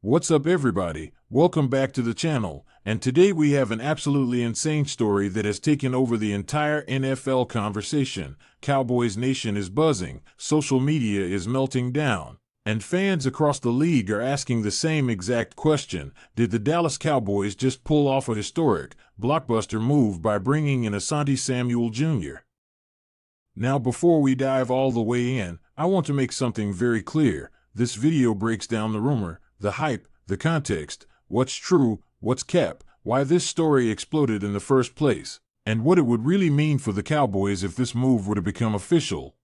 What's up, everybody? Welcome back to the channel, and today we have an absolutely insane story that has taken over the entire NFL conversation. Cowboys Nation is buzzing, social media is melting down, and fans across the league are asking the same exact question: did the Dallas Cowboys just pull off a historic, blockbuster move by bringing in Asante Samuel Jr.? Now, before we dive all the way in, I want to make something very clear. This video breaks down the rumor, the hype, the context, what's true, what's cap, why this story exploded in the first place, and what it would really mean for the Cowboys if this move were to become official.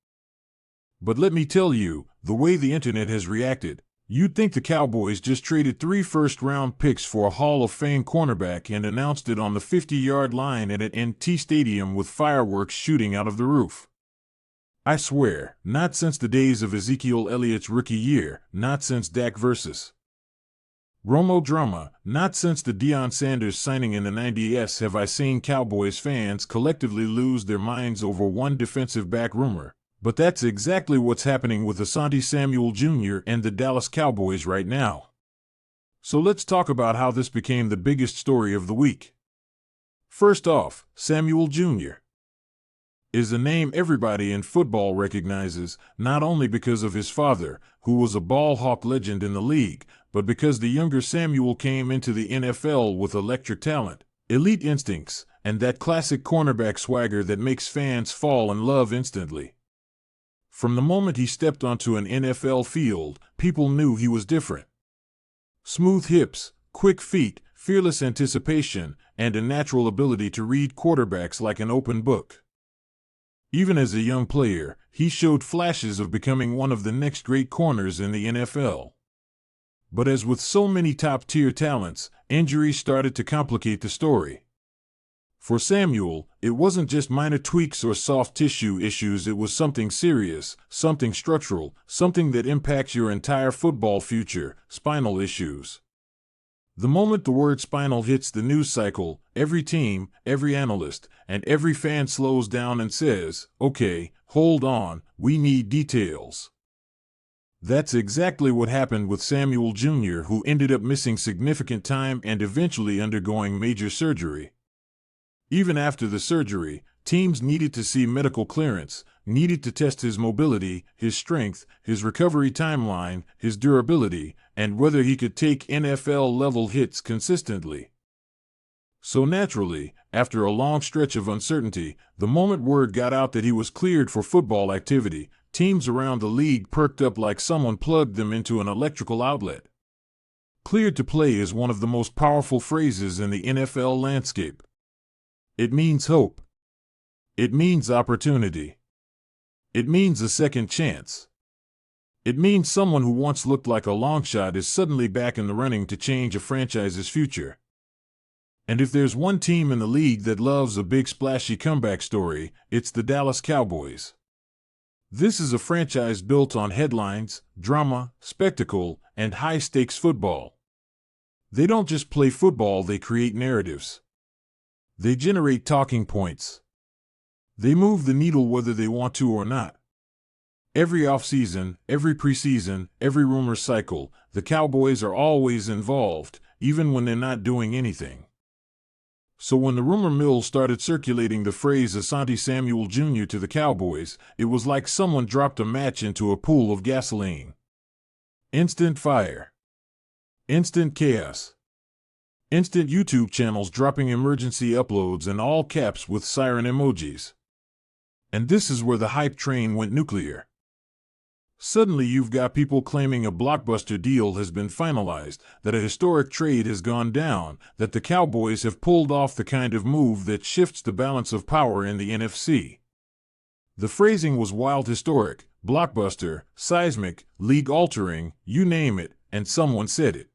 But let me tell you, the way the internet has reacted, you'd think the Cowboys just traded 3 first-round picks for a Hall of Fame cornerback and announced it on the 50-yard line at an NT Stadium with fireworks shooting out of the roof. I swear, not since the days of Ezekiel Elliott's rookie year, not since Dak vs. Romo drama, not since the Deion Sanders signing in the 90s have I seen Cowboys fans collectively lose their minds over one defensive back rumor. But that's exactly what's happening with Asante Samuel Jr. and the Dallas Cowboys right now. So let's talk about how this became the biggest story of the week. First off, Samuel Jr. is a name everybody in football recognizes, not only because of his father, who was a ball hawk legend in the league, but because the younger Samuel came into the NFL with electric talent, elite instincts, and that classic cornerback swagger that makes fans fall in love instantly. From the moment he stepped onto an NFL field, people knew he was different. Smooth hips, quick feet, fearless anticipation, and a natural ability to read quarterbacks like an open book. Even as a young player, he showed flashes of becoming one of the next great corners in the NFL. But as with so many top-tier talents, injuries started to complicate the story. For Samuel, it wasn't just minor tweaks or soft tissue issues, it was something serious, something structural, something that impacts your entire football future: spinal issues. The moment the word spinal hits the news cycle, every team, every analyst, and every fan slows down and says, "Okay, hold on, we need details." That's exactly what happened with Samuel Jr., who ended up missing significant time and eventually undergoing major surgery. Even after the surgery, teams needed to see medical clearance, needed to test his mobility, his strength, his recovery timeline, his durability, and whether he could take NFL-level hits consistently. So naturally, after a long stretch of uncertainty, the moment word got out that he was cleared for football activity, teams around the league perked up like someone plugged them into an electrical outlet. Cleared to play is one of the most powerful phrases in the NFL landscape. It means hope. It means opportunity. It means a second chance. It means someone who once looked like a long shot is suddenly back in the running to change a franchise's future. And if there's one team in the league that loves a big splashy comeback story, it's the Dallas Cowboys. This is a franchise built on headlines, drama, spectacle, and high-stakes football. They don't just play football, they create narratives. They generate talking points. They move the needle whether they want to or not. Every offseason, every preseason, every rumor cycle, the Cowboys are always involved, even when they're not doing anything. So when the rumor mill started circulating the phrase Asante Samuel Jr. to the Cowboys, it was like someone dropped a match into a pool of gasoline. Instant fire. Instant chaos. Instant YouTube channels dropping emergency uploads in all caps with siren emojis. And this is where the hype train went nuclear. Suddenly you've got people claiming a blockbuster deal has been finalized, that a historic trade has gone down, that the Cowboys have pulled off the kind of move that shifts the balance of power in the NFC. The phrasing was wild, historic, blockbuster, seismic, league-altering, you name it, and someone said it.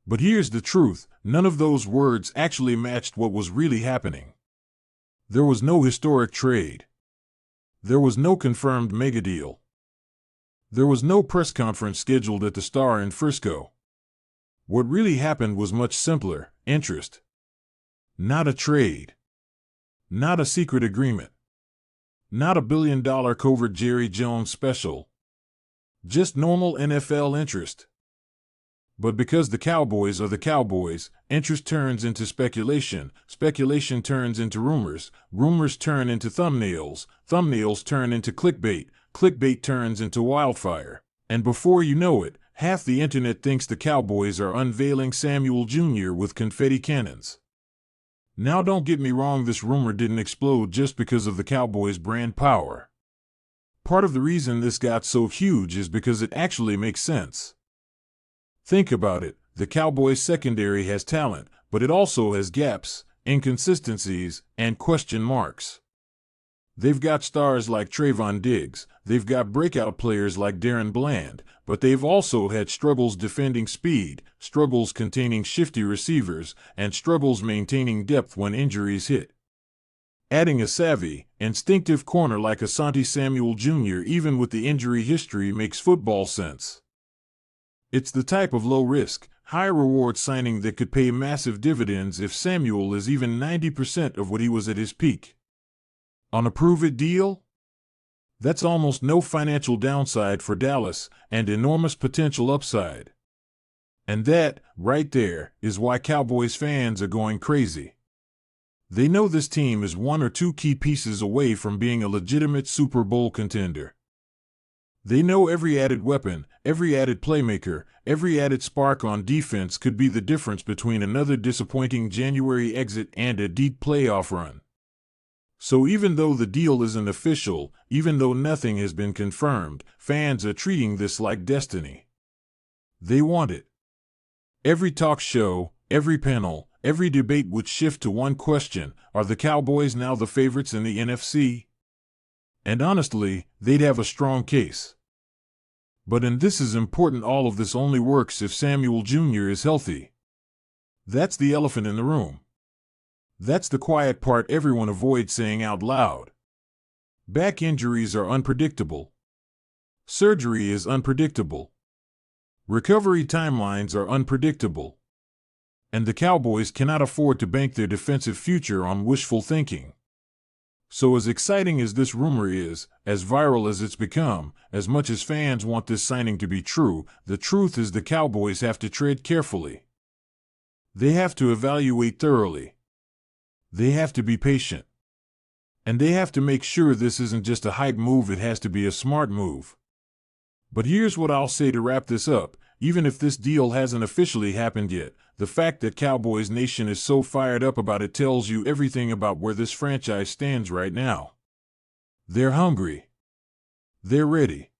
But here's the truth, none of those words actually matched what was really happening. There was no historic trade. There was no confirmed mega deal. There was no press conference scheduled at the Star in Frisco. What really happened was much simpler: interest. Not a trade. Not a secret agreement. Not a billion-dollar covert Jerry Jones special. Just normal NFL interest. But because the Cowboys are the Cowboys, interest turns into speculation, speculation turns into rumors, rumors turn into thumbnails, thumbnails turn into clickbait, clickbait turns into wildfire. And before you know it, half the internet thinks the Cowboys are unveiling Samuel Jr. with confetti cannons. Now don't get me wrong, this rumor didn't explode just because of the Cowboys' brand power. Part of the reason this got so huge is because it actually makes sense. Think about it, the Cowboys' secondary has talent, but it also has gaps, inconsistencies, and question marks. They've got stars like Trayvon Diggs, they've got breakout players like Darren Bland, but they've also had struggles defending speed, struggles containing shifty receivers, and struggles maintaining depth when injuries hit. Adding a savvy, instinctive corner like Asante Samuel Jr. even with the injury history makes football sense. It's the type of low-risk, high-reward signing that could pay massive dividends if Samuel is even 90% of what he was at his peak. On a prove-it deal? That's almost no financial downside for Dallas and enormous potential upside. And that, right there, is why Cowboys fans are going crazy. They know this team is one or two key pieces away from being a legitimate Super Bowl contender. They know every added weapon, every added playmaker, every added spark on defense could be the difference between another disappointing January exit and a deep playoff run. So even though the deal isn't official, even though nothing has been confirmed, fans are treating this like destiny. They want it. Every talk show, every panel, every debate would shift to one question: are the Cowboys now the favorites in the NFC? And honestly, they'd have a strong case. But and this is important, all of this only works if Samuel Jr. is healthy. That's the elephant in the room. That's the quiet part everyone avoids saying out loud. Back injuries are unpredictable. Surgery is unpredictable. Recovery timelines are unpredictable. And the Cowboys cannot afford to bank their defensive future on wishful thinking. So as exciting as this rumor is, as viral as it's become, as much as fans want this signing to be true, the truth is the Cowboys have to tread carefully. They have to evaluate thoroughly. They have to be patient. And they have to make sure this isn't just a hype move, it has to be a smart move. But here's what I'll say to wrap this up: even if this deal hasn't officially happened yet, the fact that Cowboys Nation is so fired up about it tells you everything about where this franchise stands right now. They're hungry. They're ready.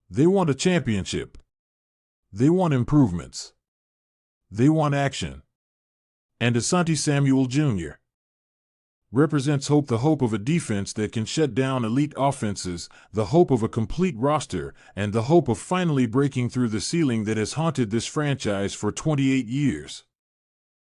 They want a championship. They want improvements. They want action. And Asante Samuel Jr. represents hope, the hope of a defense that can shut down elite offenses, the hope of a complete roster, and the hope of finally breaking through the ceiling that has haunted this franchise for 28 years.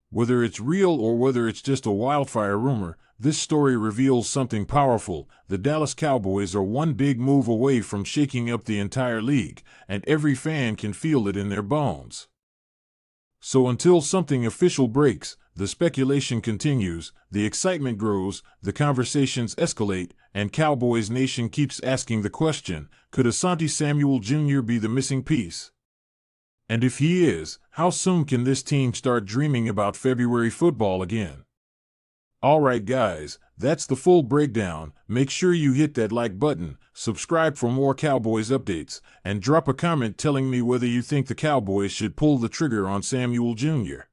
Whether it's real or whether it's just a wildfire rumor, this story reveals something powerful. The Dallas Cowboys are one big move away from shaking up the entire league, and every fan can feel it in their bones. So until something official breaks, the speculation continues, the excitement grows, the conversations escalate, and Cowboys Nation keeps asking the question: could Asante Samuel Jr. be the missing piece? And if he is, how soon can this team start dreaming about February football again? Alright guys, that's the full breakdown. Make sure you hit that like button, subscribe for more Cowboys updates, and drop a comment telling me whether you think the Cowboys should pull the trigger on Samuel Jr.